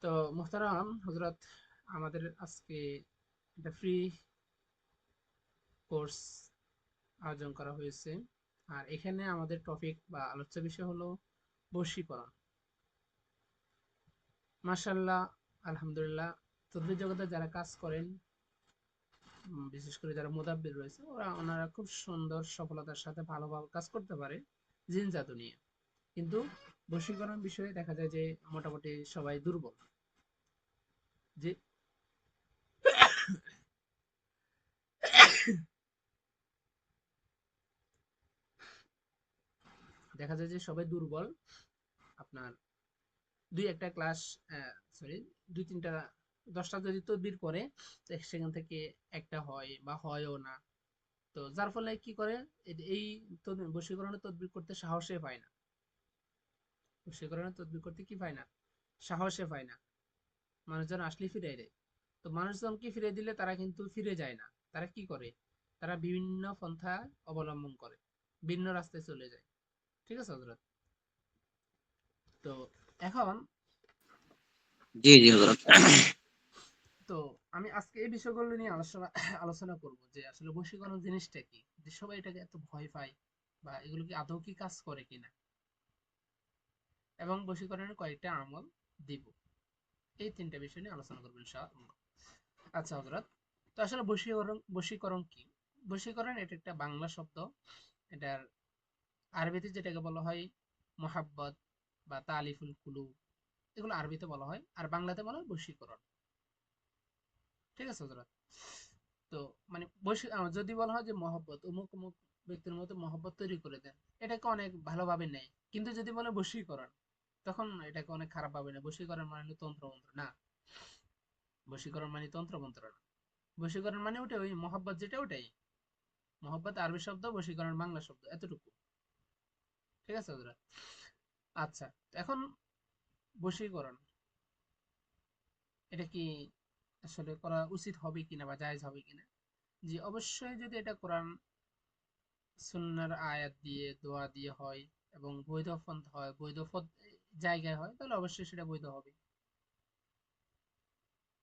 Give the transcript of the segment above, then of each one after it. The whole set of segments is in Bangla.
তো মুহতারাম হজরত, আমাদের আজকে একটা ফ্রি কোর্স আয়োজন করা হয়েছে। আর এখানে আমাদের টপিক বা আলোচ্য বিষয় হলো বশীকরণ। মাশাআল্লাহ, আলহামদুলিল্লাহ, তদ্বির জগতে যারা কাজ করেন, বিশেষ করে যারা মুদাব্বির রয়েছে, ওনারা খুব সুন্দর সফলতার সাথে ভালোভাবে কাজ করতে পারে জিন জাদু নিয়ে। কিন্তু বশীকরণ বিষয়ে দেখা যায় যে মোটামুটি সবাই দুর্বল। যে দেখা যায় যে সবাই দুর্বল। আপনার দুই একটা ক্লাস, সরি, দুই তিনটা, 10টা যদি তদবির করে, তো সেখান থেকে একটা হয় বা হয়ও না। তো যার ফলে কি করে, এই বশীকরণের তদবির করতে সাহসে পায় না। বশীকরণের তদবির করতে কি পায় না, সাহসে পায় না। মানুষজন আসলে ফিরে দেয়। তো মানুষজনকে ফিরে দিলে তারা কিন্তু ফিরে যায় না। তারা কি করে, তারা বিভিন্ন পন্থা অবলম্বন করে, ভিন্ন রাস্তায় চলে যায়। ঠিক আছে হজরত? তো এখন, জি, জি হযরত। তো আমি আজকে এই বিষয়গুলো নিয়ে আলোচনা আলোচনা করব যে আসলে বশীকরণ জিনিসটা কি, যে সবাই এটাকে এত ভয় পায়, বা এগুলো কি আদৌ কি কাজ করে কিনা, এবং বশীকরণের কয়েকটা আমল দিব। এই তিনটা বিষয় নিয়ে আলোচনা করবো ইনশাআল্লাহ। আচ্ছা হযরত, তো আসলে বশীকরণ বশীকরণ কি? বশীকরণ এটা একটা বাংলা শব্দ। এটার আরবিতে যেটাকে বলা হয় মোহাব্বত বা তালিফুল কুলুব, এগুলো আরবিতে বলা হয়, আর বাংলাতে বলা হয় বশীকরণ। ঠিক আছে হযরত? তো মানে যদি বলা হয় যে মহব্বত, অমুক অমুক ব্যক্তির মতো মহব্বত তৈরি করে দেন, এটাকে অনেক ভালোভাবে নেয়। কিন্তু যদি বলে বশীকরণ, তখন এটাকে অনেক খারাপ ভাবে নেয়। বশীকরণ মানে তন্ত্র মন্ত্র না। বশীকরণ মানে তন্ত্র মন্ত্র না। বশীকরণ মানে ওটা, ওই মহব্বত যেটা ওটাই। মহব্বত আরবি শব্দ, বশীকরণ বাংলা শব্দ, এতটুকু। ঠিক আছে ওরা? আচ্ছা, এখন বশীকরণ এটা কি আসলে করা উচিত হবে কিনা বা জায়েজ হবে কিনা? জি, অবশ্যই যদি এটা কোরআন সুন্নাহর আয়াত দিয়ে, দোয়া দিয়ে হয়, এবং বৈধ পন্থা হয়, বৈধ জায়গায় হয়, তাহলে অবশ্যই সেটা বৈধ হবে।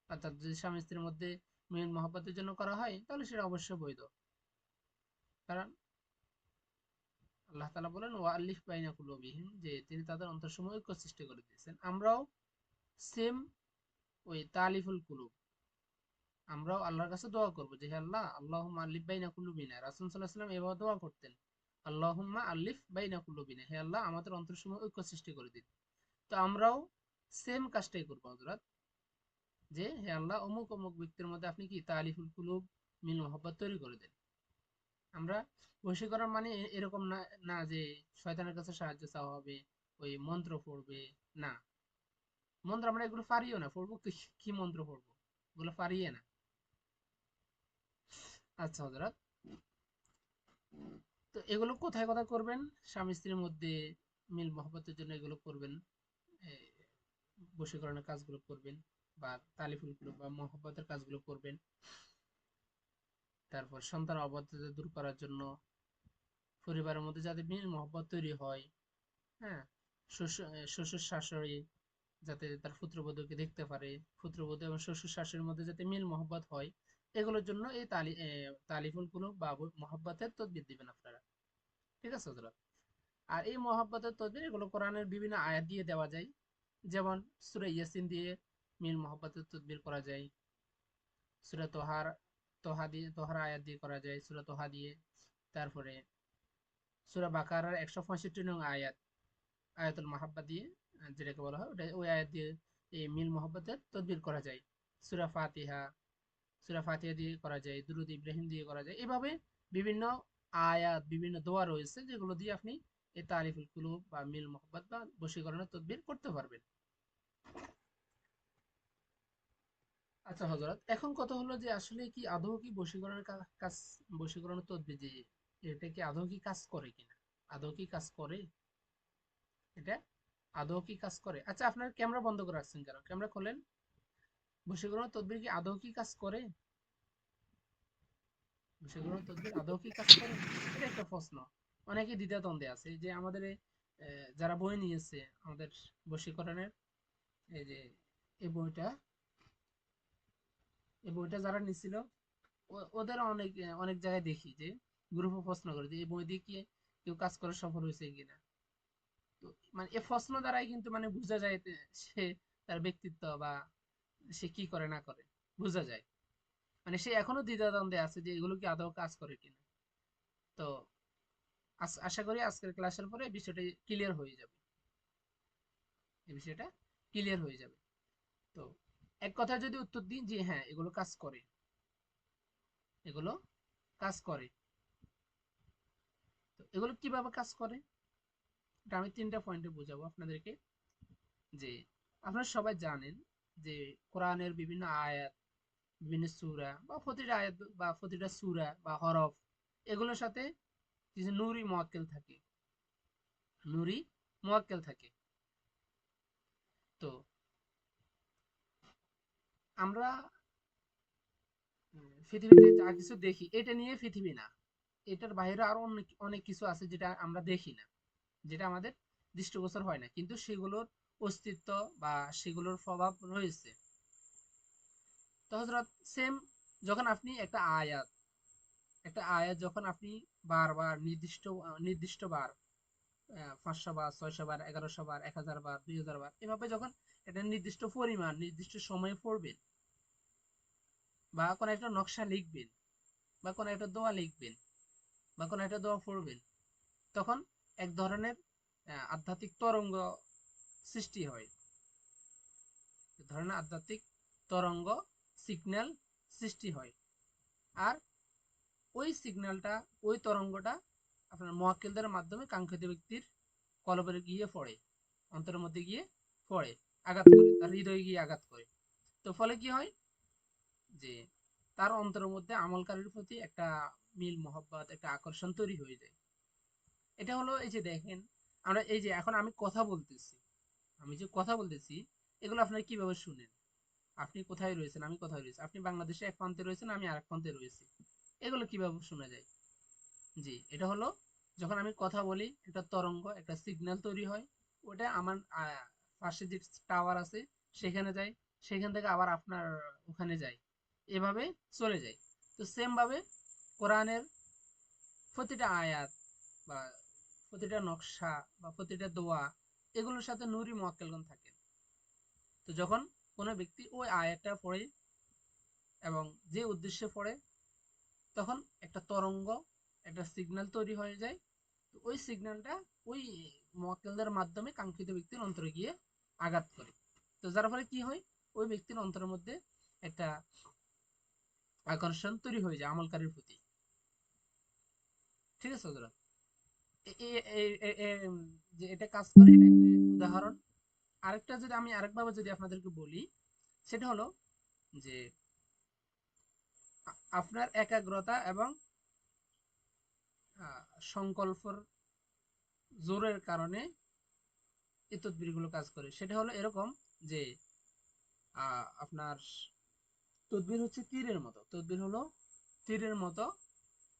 অর্থাৎ যদি স্বামী স্ত্রীর মধ্যে মিল মহব্বতের জন্য করা হয়, তাহলে সেটা অবশ্যই বৈধ। কারণ আল্লাহ তাআলা বলেন ওয়া আলিফ বাইনা কুলুবিহিম, যে তিনি তাদের অন্তরসমূহ ঐক্য সৃষ্টি করে দিয়েছেন। আমরাও সেম ওই তালিফুল কুলুব, আমরাও আল্লাহর কাছে দোয়া করব যে হে আল্লাহ, আল্লাহুম্মা আলিফ বাইনা কুলুবিনা। রাসূল সাল্লাল্লাহু আলাইহি ওয়াসাল্লাম এভাবে দোয়া করতেন, আল্লাহুম্মা আলিফ বাইনা কুলুবিনা, হে আল্লাহ আমাদের অন্তরসমূহ ঐক্য সৃষ্টি করে দিন। তো আমরাও সেম কাজটাই করবো হযরত, যে হে আল্লাহ, অমুক অমুক ব্যক্তির মধ্যে আপনি কি তালিফুল কুলুব, মিল মোহাব্বত তৈরি করে দেন। আমরা বশীকরণ মানে এরকম না, না যে শয়তানের কাছে সাহায্য চাওয়া হবে, ওই মন্ত্র পড়বে, না। মন্ত্র আমরা এগুলো পারিও না, পড়বো কি, কি মন্ত্র পড়বো, এগুলো পারিয়ে না। আচ্ছা হযরত, তো এগুলো কোথায় কোথায় করবেন? স্বামী স্ত্রীর মধ্যে মিল মহব্বতের জন্য এগুলো করবেন, এই বশীকরণের কাজগুলো করবেন, বা তালিফুল কুলুব বা মহব্বতের কাজগুলো করবেন। তারপর সন্তান অবাধ্যতা দূর করার জন্য, পরিবারের মধ্যে যাতে মিল মহব্বত তৈরি হয়, হ্যাঁ, শ্বশুর শাশুড়ি যাতে তার পুত্রবধূকে দেখতে পারে, পুত্রবধূ এবং শ্বশুর শাশুড়ির মধ্যে যাতে মিল মহব্বত হয়, এগুলোর জন্য এই তালিফুল কুলুব বা মহব্বতের তদবির দিবেন আপনারা। ঠিক আছে হযরত? আর এই মহব্বতের তদবির এগুলো কোরআনের বিভিন্ন আয়াত দিয়ে দেওয়া যায়। যেমন সূরা ইয়াসিন দিয়ে মিল মহব্বতের তদবির করা যায়, সূরা তোহা দিয়ে, তোহার আয়াত দিয়ে করা যায়, সূরা তোহা দিয়ে। তারপরে সূরা বাকারার 165 নং আয়াত, আয়াতুল মাহাব্বা দিয়ে, যেটাকে বলা হয় ওটা, ওই আয়াত দিয়ে এই মিল মহব্বতের তদবির করা যায়। সূরা ফাতিহা, সূরা ফাতিহা দিয়ে করা যায়, দুরূদ ইব্রাহিম দিয়ে করা যায়। এভাবে বিভিন্ন আয়াত, বিভিন্ন দোয়া রয়েছে যেগুলো দিয়ে আপনি এই তারিফুল কুলুব বা মিল মহব্বত বা বশীকরণের তদবির করতে পারবেন। আচ্ছা হযরত, এখন কথা হলো যে আসলে কি আদৌ কি বশীকরণের কাজ, বশীকরণের তদবির যে, এটা কি আদৌ কি কাজ করে কিনা, আদৌ কি কাজ করে এটা, আদৌ কি কাজ করে? আচ্ছা, আপনার ক্যামেরা বন্ধ করে রাখছেন কেন? ক্যামেরা খোলেন। বশীকরণ তদবির কি আদৌ কি কাজ করে? বশীকরণ তদবির আদৌ কি কাজ করে, এটা একটা প্রশ্ন। অনেকে দ্বিধাদ্বন্দ্বে আছে। এই যে আমাদের যারা বই নিয়েছে আমাদের বশীকরণের, এই যে এই বইটা যারা নিছিল ওদের অনেক অনেক জায়গায় দেখি যে গ্রুপে প্রশ্ন করে যে এই বই দিয়ে কি কেউ কাজ করে সফল হয়েছে কিনা। তো মানে এই প্রশ্ন দ্বারাই কিন্তু মানে বোঝা যায় যে সে তার ব্যক্তিত্ব বা সে কি করে না করে বোঝা যায়। মানে সে এখনো দ্বিধাদ্বন্দ্বে আছে যে এগুলো কি আদৌ কাজ করে কিনা। তো আশা করি আজকের ক্লাসের পরে এই বিষয়টা ক্লিয়ার হয়ে যাবে। এই বিষয়টা ক্লিয়ার হয়ে যাবে। তো এক কথায় যদি উত্তর দিই যে হ্যাঁ এগুলো কাজ করে, এগুলো কাজ করে। তো এগুলো কিভাবে কাজ করে এটা আমি 3টা পয়েন্টে বোঝাবো আপনাদেরকে। যে আপনারা সবাই জানেন যে কোরআনের বিভিন্ন আয়াত, বিভিন্ন সূরা বা প্রতিটা আয়াত বা প্রতিটা সূরা বা হরফ এগুলোর সাথে কিছু নূরি মুআক্কেল থাকে, নূরি মুআক্কেল থাকে। তো আমরা পৃথিবীতে যা কিছু দেখি এটা নিয়ে পৃথিবী না, এটার বাইরে আরো অনেক অনেক কিছু আছে যেটা আমরা দেখি না, যেটা আমাদের দৃষ্টিগোচর হয় না, কিন্তু সেগুলোর অস্তিত্ব বা সেগুলোর প্রভাব রয়েছে। তো হযরত সেম যখন আপনি একটা আয়াত যখন আপনি বারবার নির্দিষ্ট বার 500 বার, 600 বার, 1100 বার, 1000 বার, 2000 বার এভাবে যখন একটা নির্দিষ্ট পরিমাণ নির্দিষ্ট সময়ে পড়বেন বা কোনো একটা নকশা লিখবেন বা কোনো একটা দোয়া লিখবেন বা কোনো একটা দোয়া পড়বেন, তখন এক ধরনের আধ্যাত্মিক তরঙ্গ সৃষ্টি হয়, এক ধরনের আধ্যাত্মিক তরঙ্গ সিগন্যাল সৃষ্টি হয়। আর ওই সিগন্যালটা, ওই তরঙ্গটা আপনার মুয়াক্কিলদের মাধ্যমে কাঙ্ক্ষিত ব্যক্তির কলবে গিয়ে পড়ে, অন্তরের মধ্যে গিয়ে পড়ে, আঘাত করে, তার হৃদয়ে গিয়ে আঘাত করে। তো ফলে কি হয় যে তার অন্তরের মধ্যে আমলকারীর প্রতি একটা মিল মহব্বত, একটা আকর্ষণ তৈরি হয়ে যায়। এটা হলো এই যে দেখেন, আমরা এই যে এখন আমি কথা বলতেছি, আমি যে কথা বলতেছি এগুলো আপনারা কিভাবে শুনেন? আপনি কোথায় রয়েছেন, আমি কোথায় রয়েছি, আপনি বাংলাদেশে এক প্রান্তে রয়েছেন, আমি আরেক প্রান্তে রয়েছি, এগুলো কিভাবে শোনা যায়? জি, এটা হলো যখন আমি কথা বলি একটা তরঙ্গ, একটা সিগন্যাল তৈরি হয়, ওটা আমার পাশে যে টাওয়ার আছে সেখানে যায়, সেখান থেকে আবার আপনার ওখানে যায়, এভাবে চলে যায়। তো সেম ভাবে কোরআনের প্রতিটা আয়াত বা প্রতিটা নকশা বা প্রতিটা দোয়া এগুলোর সাথে নূরি মুআক্কেলগণ থাকে। তো যখন কোনো ব্যক্তি ওই আয়াতটা পড়ে এবং যে উদ্দেশ্যে পড়ে, তখন একটা তরঙ্গ, একটা সিগন্যাল তৈরি হয়ে যায়। তো ওই সিগন্যালটা ওই মুআক্কেলদের মাধ্যমে কাঙ্ক্ষিত ব্যক্তির অন্তরে গিয়ে আঘাত করে। তো যার ফলে কি হয়, ওই ব্যক্তির অন্তরের মধ্যে একটা আকর্ষণ তৈরি হয়ে যায় আমলকারীর প্রতি। ঠিক আছে বন্ধুরা? যে এটা কাজ করে এটা একটা উদাহরণ। আরেকটা যদি আমি আরেকভাবে যদি আপনাদেরকে বলি, সেটা হলো যে আপনার একাগ্রতা এবং সংকল্পর জোরের কারণে এই তদবিরগুলো কাজ করে। সেটা হলো এরকম যে আপনার তদবির হচ্ছে তীরের মতো, তদবির হলো তীরের মতো,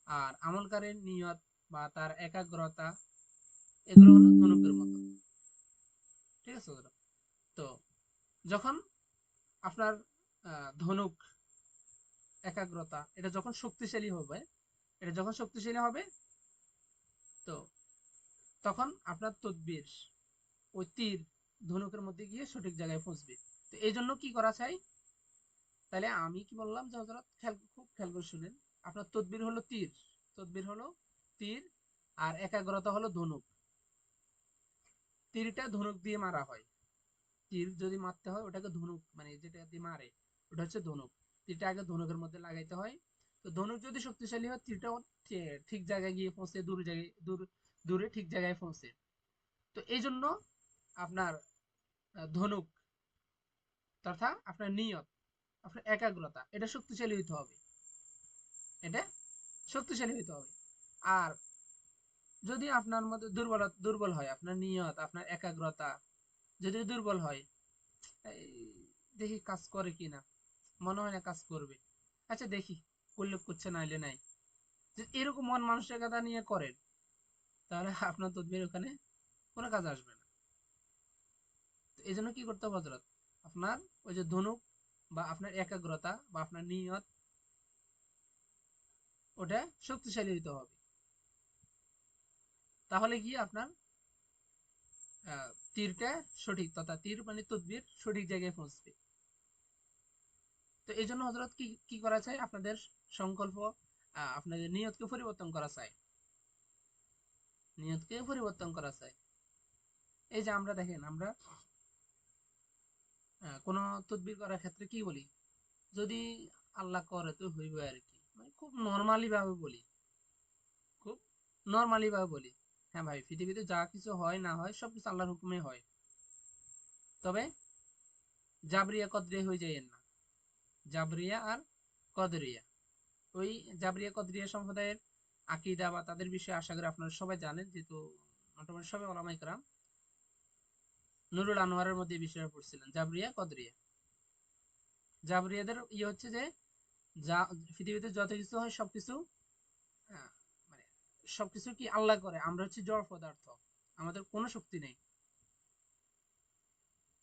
আর আমলকারীর নিয়ত বা তার একাগ্রতা এগুলো হলো ধনুকের মতো। ঠিক আছে বন্ধুরা? তো যখন আপনার ধনুক, একাগ্রতা এটা যখন শক্তিশালী হবে, এটা যখন শক্তিশালী হবে, তো তখন আপনার তদবির ওই তীর ধনুকের মধ্যে গিয়ে সঠিক জায়গায় পৌঁছবে। তো এই জন্য কি করা চাই? তাহলে আমি কি বললাম যে হযরত খুব খেয়াল করে শুনেন। আপনার তদবির হলো তীর, তদবির হলো তীর, আর একাগ্রতা হলো ধনুক। তীরটা ধনুক দিয়ে মারা হয়, তীর যদি মারতে হয় ওটাকে ধনুক মানে যেটা দিয়ে মারে ওটা হচ্ছে ধনুক। তীরটা আগে ধনুকের মধ্যে লাগাইতে হয়। তো ধনুক যদি শক্তিশালী হয় তীরটাও ঠিক জায়গায় গিয়ে পৌঁছে, দূরে ঠিক জায়গায় পৌঁছে। তো এই জন্য আপনার ধনুক তথা আপনার নিয়ত, আপনার একাগ্রতা এটা শক্তিশালী হইতে হবে, এটা শক্তিশালী হইতে হবে। আর যদি আপনার মধ্যে দুর্বল হয়, আপনার নিয়ত, আপনার একাগ্রতা যদি দুর্বল হয়, এই দেখি কাজ করে কিনা, মনে হয় না কাজ করবে, আচ্ছা দেখি করলে করছে, নাইলে নাই, যে এরকম মন মানসিকতা নিয়ে করেন, তাহলে আপনার তদবির ওখানে কোনো কাজ আসবে না। তো এই জন্য কি করতে হবে হযরত? আপনার ওই যে ধনুক বা আপনার একাগ্রতা বা আপনার নিয়ত ওটা শক্তিশালী হতে হবে। তাহলে কি আপনার তীরটা সঠিক, তথা তীর মানে তদবির সঠিক জায়গায় পৌঁছবে। তো এই জন্য হযরত কি কি করা চাই, আপনাদের সংকল্প, আপনাদের নিয়তকে পরিবর্তন করা চাই, নিয়তকে পরিবর্তন করা চাই। এই যে আমরা দেখেন, আমরা কোন তদবির করার ক্ষেত্রে কি বলি, যদি আল্লাহ করে তো হইবে আর কি, মানে খুব নর্মালি ভাবে বলি, খুব নর্মালি ভাবে বলি। হ্যাঁ ভাই, পৃথিবীতে যা কিছু হয় না হয় সবকিছু আল্লাহর হুকুমে হয়। তবে জাবরিয়া কদরিয়া হয়ে যাইয়েন না, জাবরিয়া আর কদরিয়া। ওই জাবরিয়া কদরিয়া সম্প্রদায়ের আকীদা বা তাদের বিষয়ে আশা করি আপনারা সবাই জানেন, যেহেতু মোটামুটি সবাই ওলামায়ে কেরাম নুরুল আনোয়ারের মধ্যে এই বিষয়টা পড়ছিলেন, জাবরিয়া কদরিয়া। জাবরিয়াদের ইয়ে হচ্ছে যে, যা পৃথিবীতে যত কিছু হয় সবকিছু আহ, মানে সবকিছু কি আল্লাহ করে, আমরা হচ্ছে জড় পদার্থ, আমাদের কোনো শক্তি নেই,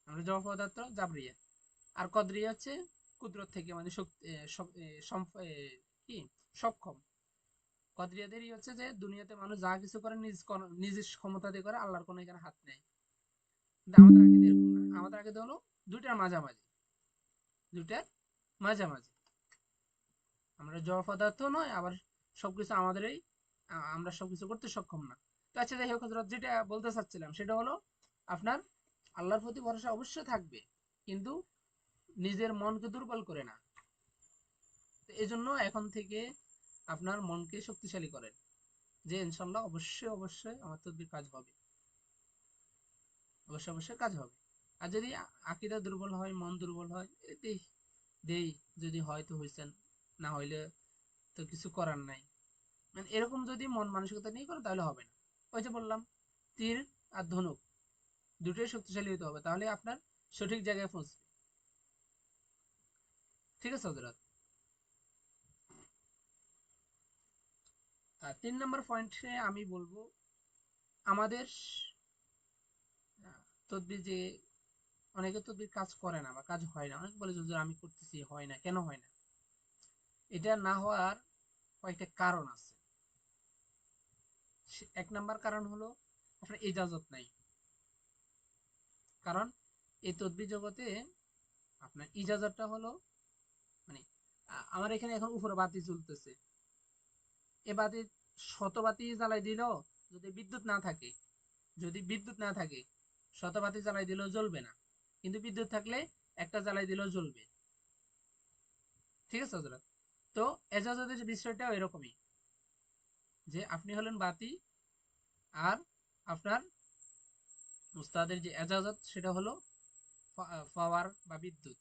আমরা জড় পদার্থ জাবরিয়া। আর কদরিয়া হচ্ছে কুদরত থেকে, মানে শক্তি কি সক্ষম। কদরিয়াদেরই হচ্ছে যে দুনিয়াতে মানুষ যা কিছু করে নিজ ক্ষমতা দিয়ে করে, আল্লাহর কোনো এখানে হাত নেই। কিন্তু আমাদের আগে এরকম না, আমাদের আগে হলো দুইটার মাঝামাঝি, দুইটার মাঝামাঝি। আমরা জড় পদার্থ নয়, আবার সবকিছু আমাদেরই, আমরা সবকিছু করতে সক্ষম না। তো আচ্ছা, যাই হোক হযরত, যেটা বলতে চাচ্ছিলাম সেটা হলো, আপনার আল্লাহর প্রতি ভরসা অবশ্যই থাকবে, কিন্তু নিজের মনকে দুর্বল করে না। তো এই জন্য এখন থেকে আপনার মনকে শক্তিশালী করেন, যে ইনশাল্লাহ অবশ্যই অবশ্যই আমার তদবির কাজ হবে, অবশ্যই অবশ্যই কাজ হবে। আর যদি আকীদা দুর্বল হয়, মন দুর্বল হয়, দেই দেই, যদি হয় তো হইছেন, না হইলে তো কিছু করার নাই, মানে এরকম যদি মন মানসিকতা নিয়ে করে তাহলে হবে না। ওই যে বললাম, তীর আর ধনুক দুটোই শক্তিশালী হতে হবে, তাহলে আপনার সঠিক জায়গায় পৌঁছবে। ঠিক আছে হযরত। আর 3 নম্বর পয়েন্টে আমি বলবো, আমাদের তদবির যে, অনেকে তদবির কাজ করে না বা কাজ হয় না, অনেকে বলে যে হুজুর আমি করতেছি হয় না, কেন হয় না? এটা না হওয়ার কয়েকটা কারণ আছে। 1 নম্বর কারণ হলো আপনার ইজাজত নাই। কারণ এই তদবির জগতে আপনার ইজাজতটা হলো, মানে আমার এখানে এখন উপরে বাতি জ্বলতেছে, এ বাতি শত বাতি জ্বালাই দিলেও যদি বিদ্যুৎ না থাকে, যদি বিদ্যুৎ না থাকে শত বাতি জ্বালাই দিলেও জ্বলবে না, কিন্তু বিদ্যুৎ থাকলে একটা জ্বালাই দিলেও জ্বলবে। ঠিক আছে হযরত? তো এজাজতের বিষয়টাও এরকমই, যে আপনি হলেন বাতি, আর আপনার উস্তাদের যে এজাজত সেটা হলো পাওয়ার বা বিদ্যুৎ,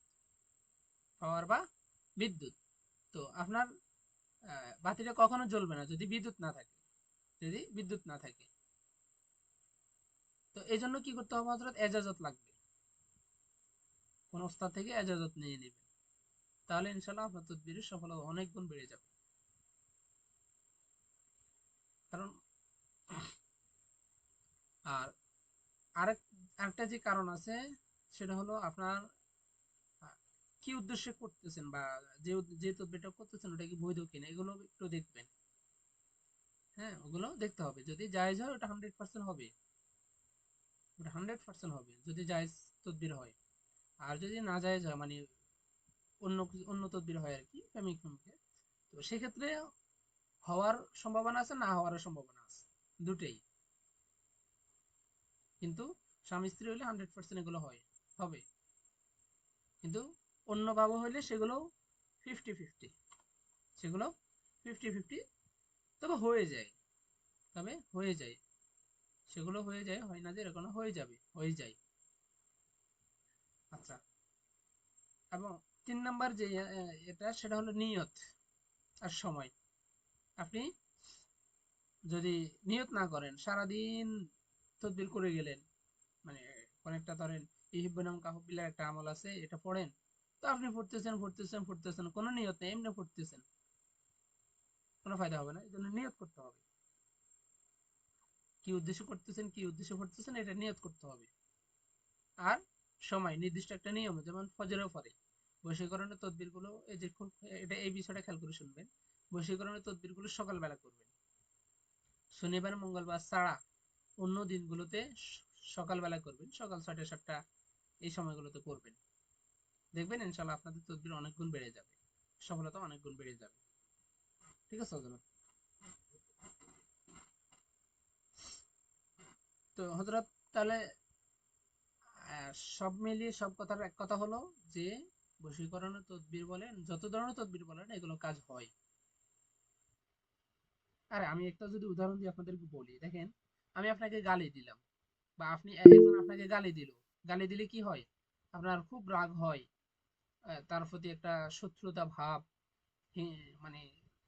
পাওয়ার বা বিদ্যুৎ। তো আপনার বাতিটা কখনো জ্বলবে না যদি বিদ্যুৎ না থাকে, যদি বিদ্যুৎ না থাকে। তো এই জন্য কি করতে হবে হযরত, এজাজত লাগবে, কোন ওস্তাদ থেকে এজাজত নিয়ে নেবেন, তাহলে ইনশাল্লাহ আপনার তদবিরের সফলতা অনেক গুণ বেড়ে যাবে। কারণ আর আরেক আরেকটা যে কারণ আছে, সেটা হলো আপনার আহ, কি উদ্দেশ্যে করতেছেন, বা যে তদবিরটা করতেছেন ওটা কি বৈধ কিনা, এগুলো একটু দেখবেন। হ্যাঁ, ওগুলো দেখতে হবে, যদি জায়েজ হয় ওটা 100% হবে, ওটা 100% হবে যদি জায়েজ তদবির হয়। আর যদি না জায়েজ হয়, মানে অন্য তদবির হয় আর কি, প্রেমিক প্রেমিকের, তো সেক্ষেত্রে হওয়ার সম্ভাবনা আছে, না হওয়ার সম্ভাবনা আছে, দুটেই। কিন্তু স্বামী স্ত্রী হইলে 100% এগুলো হয়, হবে। কিন্তু অন্য ভাবে হইলে সেগুলো 50-50, সেগুলো 50-50, তবে হয়ে যায়, তবে হয়ে যায়, সেগুলো হয়ে যায়, হয় না যে এরকম, হয়ে যাবে, হয়ে যায়। আচ্ছা, এবং 3 নম্বর যে এটা, সেটা হলো নিয়ত আর সময়। আপনি যদি নিয়ত না করেন, সারাদিন তদবির করে গেলেন, মানে অনেকটা ধরেন ইহিব্বুনাম কাহুবিল্লার একটা আমল আছে, এটা পড়েন, তো আপনি পড়তেছেন পড়তেছেন পড়তেছেন, কোনো নিয়ত নেই, এমনি পড়তেছেন, কোনো ফায়দা হবে না। এই জন্য নিয়ত করতে হবে, কি উদ্দেশ্য করতেছেন, কি উদ্দেশ্য পড়তেছেন, এটা নিয়ত করতে হবে। আর সময় নির্দিষ্ট একটা নিয়ম, যেমন ফজরের পরে বশীকরণের তদবির গুলো, এই যে খুব এটা এই বিষয়টা খেয়াল করে শুনবেন, বশীকরণের তদবির গুলো সকালবেলা করবেন, শনিবার মঙ্গলবার ছাড়া অন্য দিনগুলোতে সকালবেলা করবেন, সকাল 6টা 7টা এই সময়গুলোতে করবেন। দেখবেন ইনশাল্লাহ আপনাদের তদবির অনেক গুণ বেড়ে যাবে, সফলতা অনেক গুণ বেড়ে যাবে। ঠিক আছে হজরত? তো হজরত তাহলে সব মিলিয়ে সব কথার এক কথা হলো যে বশীকরণের তদবির বলেন, যত ধরনের তদবির বলেন, এগুলো কাজ হয়। আরে আমি একটা যদি উদাহরণ দিয়ে আপনাদেরকে বলি, দেখেন আমি আপনাকে গালি দিলাম, বা আপনি একজন আপনাকে গালি দিল, গালি দিলে কি হয়? আপনার খুব রাগ হয়, তার প্রতি একটা শত্রুতা ভাব, মানে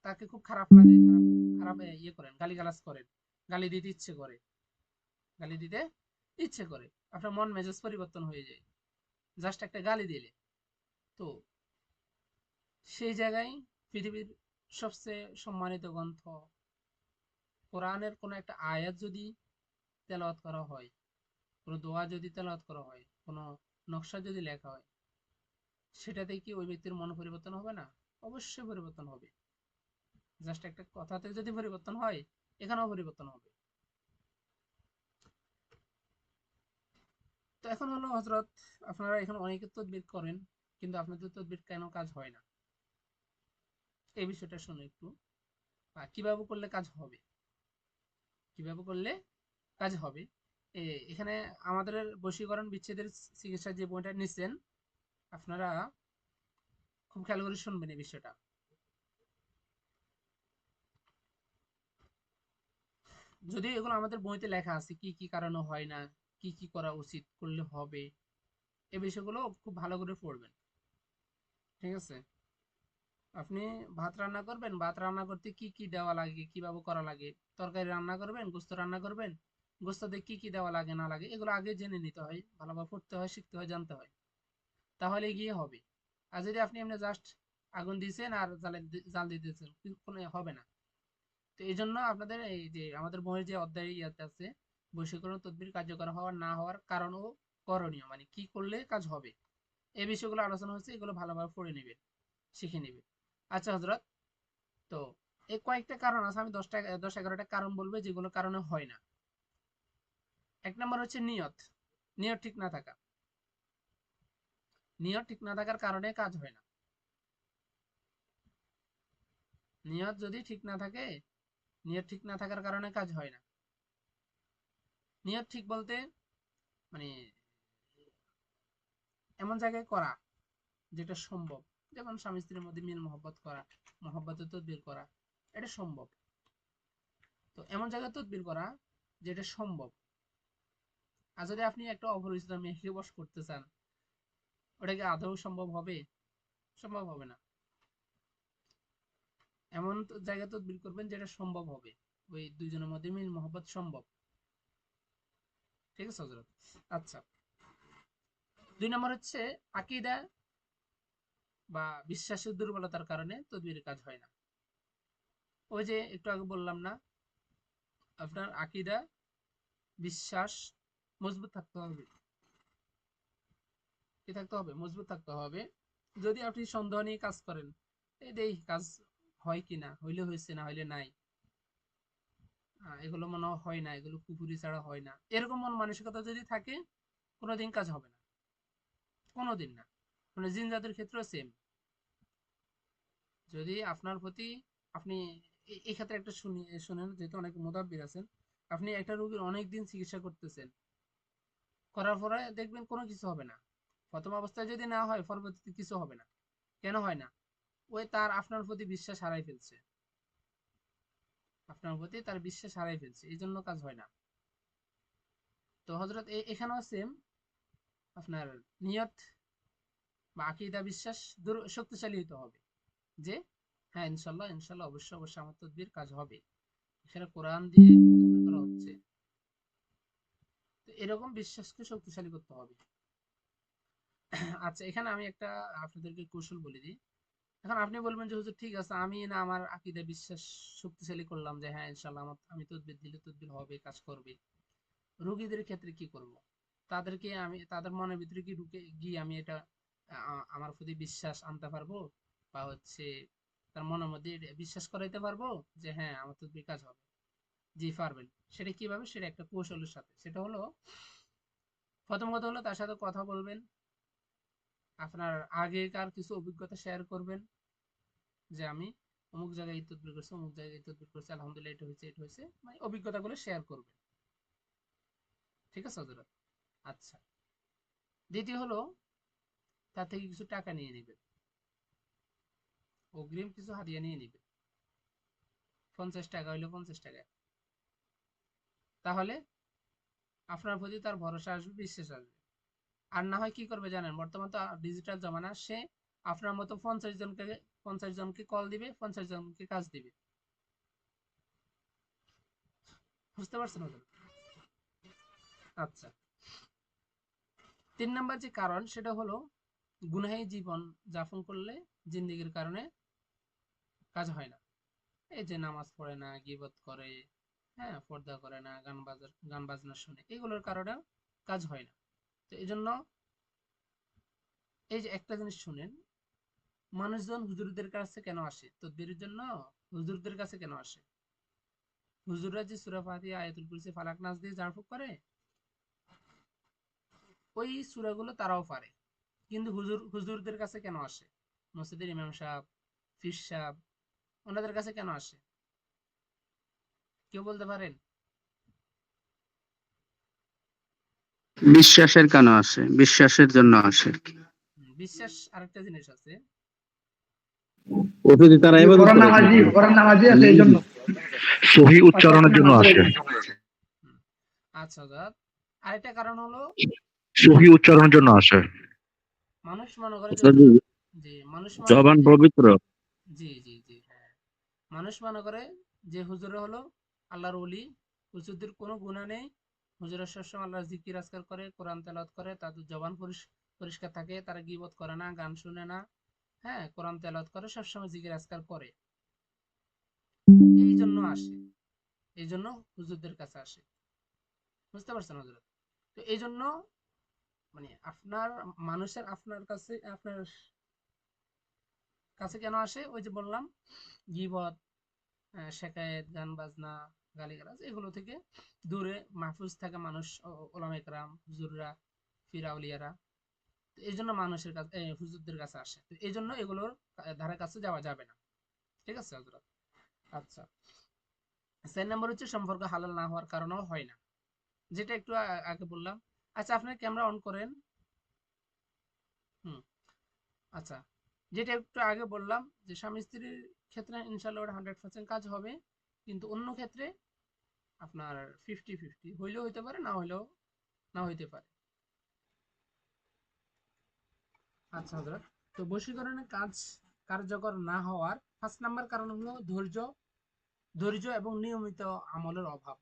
তাকে খুব খারাপ লাগে, খারাপ খারাপ ইয়ে করেন, গালিগালাজ করেন, গালি দিতে ইচ্ছে করে, গালি দিতে ইচ্ছে করে, আপনার মন মেজাজ পরিবর্তন হয়ে যায় জাস্ট একটা গালি দিলে। তো সেই জায়গায় পৃথিবীর সবচেয়ে সম্মানিত গ্রন্থ কোরআনের কোনো একটা আয়াত যদি তেলাওয়াত করা হয়, কোনো দোয়া যদি তেলাওয়াত করা হয়, কোনো নকশা যদি লেখা হয়, সেটাতে কি ওই ব্যক্তির মন পরিবর্তন হবে না? অবশ্যই পরিবর্তন হবে। জাস্ট একটা কথাতে যদি পরিবর্তন হয়, এখানেও পরিবর্তন হবে। তো এখন হলো হজরত, আপনারা এখন অনেকে তদবির করেন, কিন্তু আপনাদের তদবির কেন কাজ হয় না, এই বিষয়টা শুনে একটু। কিভাবে করলে কাজ হবে, কিভাবে করলে কাজ হবে। এখানে আমাদের বশীকরণ বিচ্ছেদের চিকিৎসা যে বইটা নিচ্ছেন, আপনারা খুব খেয়াল করে শুনবেন এই বিষয়টা। যদিও এগুলো আমাদের বইতে লেখা আছে কি কি কারণে হয় না, কি কি করা উচিত, করলে হবে, এই বিষয়গুলো খুব ভালো করে পড়বেন। ঠিক আছে? আপনি ভাত রান্না করবেন, ভাত রান্না করতে কি কি দেওয়া লাগে, কিভাবে করা লাগে, তরকারি রান্না করবেন, গোস্ত রান্না করবেন, গোস্ততে কি কি দেওয়া লাগে না লাগে, এগুলো আগে জেনে নিতে হয়, ভালোভাবে পড়তে হয়, শিখতে হয়, জানতে হয়, তাহলে গিয়ে হবে। আর যদি আপনি এমনি জাস্ট আগুন দিয়েছেন আর জাল দিয়ে দিয়েছেন, কোনো হবে না। তো এই জন্য আপনাদের এই যে আমাদের বইয়ের যে অধ্যায় ইয়াতে আছে, বশীকরণ তদবির কার্যকর হওয়ার না হওয়ার কারণ ও করণীয়, মানে কি করলে কাজ হবে, এই বিষয়গুলো আলোচনা হচ্ছে, এগুলো ভালোভাবে পড়ে নেবেন, শিখে নেবেন। আচ্ছা হজরত, তো এই কয়েকটা কারণ আছে, আমি 10-11টা কারণ বলবো যেগুলো কারণে হয় না। এক নম্বর হচ্ছে নিয়ত, নিয়ত ঠিক না থাকা। নিয়ত ঠিক না থাকার কারণে কাজ হয় না। নিয়ত যদি ঠিক না থাকে, নিয়ত ঠিক না থাকার কারণে কাজ হয় না। নিয়ত ঠিক বলতে মানে এমন জায়গায় করা যেটা সম্ভব, যেমন স্বামী স্ত্রীর মধ্যে মিল মহব্বত করা, মহব্বতের তদবির করা, এটা সম্ভব। তো এমন জায়গায় তদবির করা যেটা সম্ভব। আর যদি আপনি একটা অপরিচিত মেয়েকে বশ করতে চান, ওটা কি আদৌ সম্ভব হবে? সম্ভব হবে না। এমন জায়গা তদবির করবেন যেটা সম্ভব হবে, ওই দুইজনের মধ্যে মিল মহব্বত সম্ভব। ঠিক আছে হজরত? আচ্ছা, 2 নম্বর হচ্ছে আকীদা বা বিশ্বাসের দুর্বলতার কারণে তদবিরের কাজ হয় না। ওই যে একটু আগে বললাম না, আপনার আকীদা, বিশ্বাস মজবুত থাকতে হবে। কি থাকতে হবে? মজবুত থাকতে হবে। যদি আপনি সন্দেহ নিয়ে কাজ করেন, এই দেই কাজ হয় কি না, হইলে হয়েছে, না হইলে নাই, এগুলো মনে হয় না, এগুলো কুফুরি ছাড়া হয় না, এরকম মন মানসিকতা যদি থাকে, কোনোদিন কাজ হবে না, কোনোদিন না। মানে জিন জাতের ক্ষেত্রেও সেম। যদি আপনার প্রতি আপনি এই ক্ষেত্রে একটা শুনেন, যেহেতু অনেক মুদাব্বির আছেন, আপনি একটা রোগীর অনেক দিন চিকিৎসা করতেছেন, করার পরে দেখবেন কোনো কিছু হবে না, প্রথম অবস্থায় যদি না হয়, পরবর্তীতে কিছু হবে না। কেন হয় না? ওই তার আপনার প্রতি বিশ্বাস হারাই ফেলছে, আপনার প্রতি তার বিশ্বাস হারাই ফেলছে, এই জন্য কাজ হয় না। তো হজরত এখানেও সেম, আপনার নিয়ত বা আকীদা বিশ্বাস শক্তিশালী হতে হবে, যে হ্যাঁ ইনশাল্লাহ, ইনশাল্লাহ, অবশ্যই অবশ্যই আমার তদবির কাজ হবে, এখানে কোরআন দিয়ে তদবির করা হচ্ছে। তো এরকম বিশ্বাসকে শক্তিশালী করতে হবে। আচ্ছা, এখানে আমি একটা আপনাদেরকে কৌশল বলে দিই। এখন আপনি বলবেন যে হুজুর ঠিক আছে, আমি না আমার আকীদা বিশ্বাস শক্তিশালী করলাম যে হ্যাঁ ইনশাল্লাহ আমি তদবির দিলে তদবির হবে, কাজ করবে, রোগীদের ক্ষেত্রে কি করব? তাদেরকে আমি তাদের মনের ভিতরে কি ঢুকে গিয়ে আমি এটা আমার প্রতি বিশ্বাস আনতে পারবো, বা হচ্ছে তার মনের মধ্যে এটা বিশ্বাস করাইতে পারবো যে হ্যাঁ আমার তদবির কাজ হবে? জি পারবেন। সেটা কিভাবে? সেটা একটা কৌশলের সাথে। সেটা হলো, প্রথম কথা হলো তার সাথে কথা বলবেন, আপনার আগেকার কিছু অভিজ্ঞতা শেয়ার করবেন, যে আমি অমুক জায়গায় এই তদবির করছি, অমুক জায়গায় এই তদবির করছি, আলহামদুলিল্লাহ এটা হয়েছে, এটা হয়েছে, মানে অভিজ্ঞতাগুলো শেয়ার করবেন। ঠিক আছে হযরত? আচ্ছা, দ্বিতীয় হলো তার থেকে কিছু টাকা নিয়ে নেবেন, অগ্রিম কিছু হাদিয়া নিয়ে নেবেন। 50 টাকা হইলে 50 টাকা, তাহলে আপনার প্রতি তার ভরসা আসবে, বিশ্বাস আসবে। আর না হয় কি করবে জানেন, বর্তমান তো ডিজিটাল জমানা, সে আপনার মতো 50 জনকে কল দিবে, 50 জনকে কাজ দিবে। বুঝতে পারছেন হযরত? আচ্ছা, 3 নাম্বার যে কারণ সেটা হলো, গুনাহি জীবন যাপন করলে জিন্দেগির কারণে কাজ হয় না। এই যে নামাজ পড়ে না, গীবত করে, হ্যাঁ পর্দা করে না, গান বাজনা শুনে, এগুলোর কারণে কাজ হয় না। তো এই জন্য এই যে একটা জিনিস শুনেন, মানুষজন হুজুরদের কাছে কেন আসে তদবিরের জন্য? হুজুরদের কাছে কেন আসে? হুজুররা যে সূরা ফাতিহা, আয়াতুল কুরসি, ফালাক, নাস দিয়ে ঝাড়ফুঁক করে, ওই সূরাগুলো তারাও পারে। কিন্তু হুজুরদের কাছে কেন আসে? মসজিদের ইমাম সাহেব, পীর সাহেব, ওনাদের কাছে কেন আসে? কেউ বলতে পারেন? বিশ্বাসের কেন আসে, বিশ্বাসের জন্য আসে আর কি। বিশ্বাস আরেকটা জিনিস আছে। ওষুধে তারা জি, ইবাদত কোরআন করে নামাজি কিন্তু কোরআন নামাজি আছে এই জন্য। সহি আচ্ছা, আপনি উচ্চারণের জন্য নামাজ পড়ে আসে। গেছেন। হুম, আচ্ছা যাক, আরেকটা কারণ হলো, সহি মানুষ উচ্চারণের জন্য আসে। মানুষ মনে করে যে আপনার হুজুর, জি মানুষ মনে করে জবান যে, পবিত্র। জি জি জি হ্যাঁ, মানুষ মনে করে যে হুজুর হলো আল্লাহর ওলি, হুজুরদের কোনো গুনাহ নেই, হুজুরা সবসময় আল্লাহর জিকির আজকার করে, কোরআন তেলাওয়াত করে, তাদের জবান পরিষ্কার থাকে, তারা গীবত করে না, গান শুনে না, হ্যাঁ কোরআন তেলাওয়াত করে, সবসময় জিকির আজকার করে, এই জন্য আসে, এই জন্য হুজুরদের কাছে আসে। বুঝতে পারছেন হযরত? তো এই জন্য মানে আপনার মানুষের আপনার কাছে কেন আসে? ওই যে বললাম, গীবত, শেকায়েত, গান বাজনা, গালিগালাজ, এগুলো থেকে দূরে মাহফুজ থাকে মানুষ, ওলামা একরাম, হুজুররা, পীর আউলিয়ারা। তো এই জন্য মানুষের কাছে, হুজুরদের কাছে আসে। তো এই জন্য এগুলোর ধারে কাছে যাওয়া যাবে না। ঠিক আছে হযরত? আচ্ছা, 4 নম্বর হচ্ছে সম্পর্ক হালাল না হওয়ার কারণেও হয় না, যেটা একটু আগে বললাম। আচ্ছা, আপনার ক্যামেরা অন করেন। হুম, আচ্ছা, যেটা একটু আগে বললাম যে স্বামী স্ত্রীর ক্ষেত্রে ইনশাল্লাহ 100% কাজ হবে, কিন্তু অন্য ক্ষেত্রে আপনার 50-50 হইলেও হইতে পারে, না হইলেও না হইতে পারে। আচ্ছা হযরত, তো বশীকরণের কাজ কার্যকর না হওয়ার 5 নাম্বার কারণ হলো ধৈর্য, ধৈর্য এবং নিয়মিত আমলের অভাব।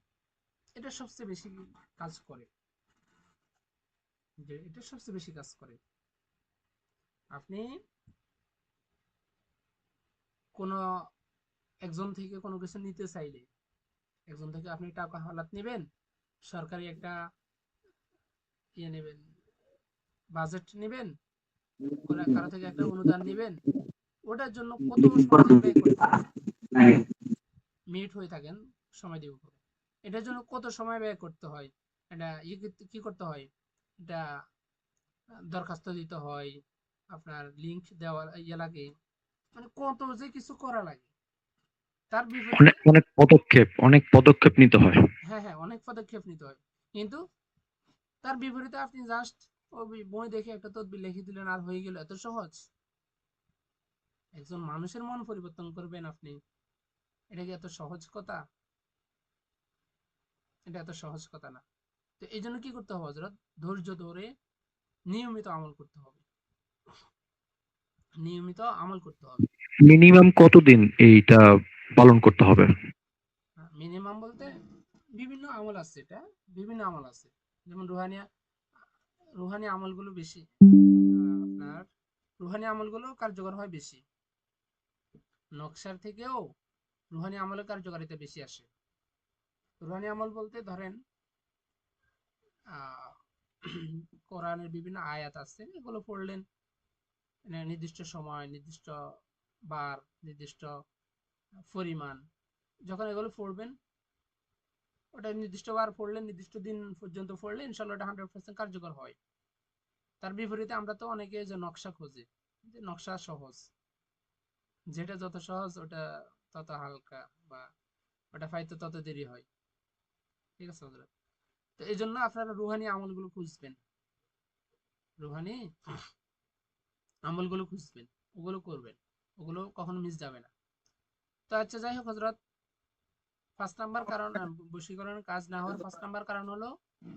এটা সবচেয়ে বেশি কাজ করে, যে এটা সবচেয়ে বেশি কাজ করে। আপনি কোনো একজন থেকে কোনো কিছু নিতে চাইলে, একজন থেকে আপনি টাকা হালাত নেবেন, সরকারি একটা ইয়ে নেবেন, বাজেট নেবেন, কারো থেকে একটা অনুদান নেবেন, ওটার জন্য কত সময় ব্যয় করতে হয়, মিনিট হয়ে থাকেন, সময় দিব পরে। এটার জন্য কত সময় ব্যয় করতে হয়, এটা কি করতে হয়, এটা দরখাস্ত দিতে হয়, আপনার লিংক দেওয়া ইয়ে লাগে, মানে কত যে কিছু করা লাগে। তার বিপরীতে, অনেক অনেক পদক্ষেপ, অনেক পদক্ষেপ নিতে হয়। হ্যাঁ হ্যাঁ অনেক পদক্ষেপ নিতে হয়, কিন্তু তার বিপরীতে আপনি জাস্ট ওই বই দেখে একটা তদবির লিখে দিলেন আর হয়ে গেল, এত সহজ। একজন মানুষের মন পরিবর্তন করবেন আপনি, এটা কি এত সহজ কথা? এটা এত সহজ কথা না। তো এই জন্য কি করতে হবে হযরত? ধৈর্য ধরে নিয়মিত আমল করতে হবে, নিয়মিত আমল করতে হবে। মিনিমাম কতদিন এইটা পালন করতে হবে? মিনিমাম বলতে বিভিন্ন আমল আছে, এটা বিভিন্ন আমল আছে, যেমন রুহানি আমলগুলো বেশি, আপনার রুহানি আমলগুলো কার্যকর হয় বেশি, নকশার থেকেও রুহানি আমলের কার্যকারিতা বেশি আসে। রুহানি আমল বলতে ধরেন কোরআনের বিভিন্ন আয়াত আছে, এগুলো পড়লেন নির্দিষ্ট সময়, নির্দিষ্ট বার, নির্দিষ্ট পরিমাণ। যখন এগুলো পড়বেন, ওটা নির্দিষ্ট বার পড়লেন, নির্দিষ্ট দিন পর্যন্ত পড়লে ইনশাল্লাহ ওটা 100% কার্যকর হয়। তার বিপরীতে আমরা তো অনেকে যে নকশা খুঁজি, যে নকশা সহজ, যেটা যত সহজ ওটা তত হালকা, বা ওটা পাইতে তত দেরি হয়। ঠিক আছে বন্ধুরা? তো এই জন্য আপনারা রুহানি আমলগুলো খুঁজবেন, রুহানি আমলগুলো খুঁজবেন, ওগুলো করবেন, ওগুলো কখনো মিস যাবে না। তো আচ্ছা, যাই হোক হজরত, 5 নাম্বার কারণ বশীকরণের কাজ না হওয়ার 5 নাম্বার কারণ হলো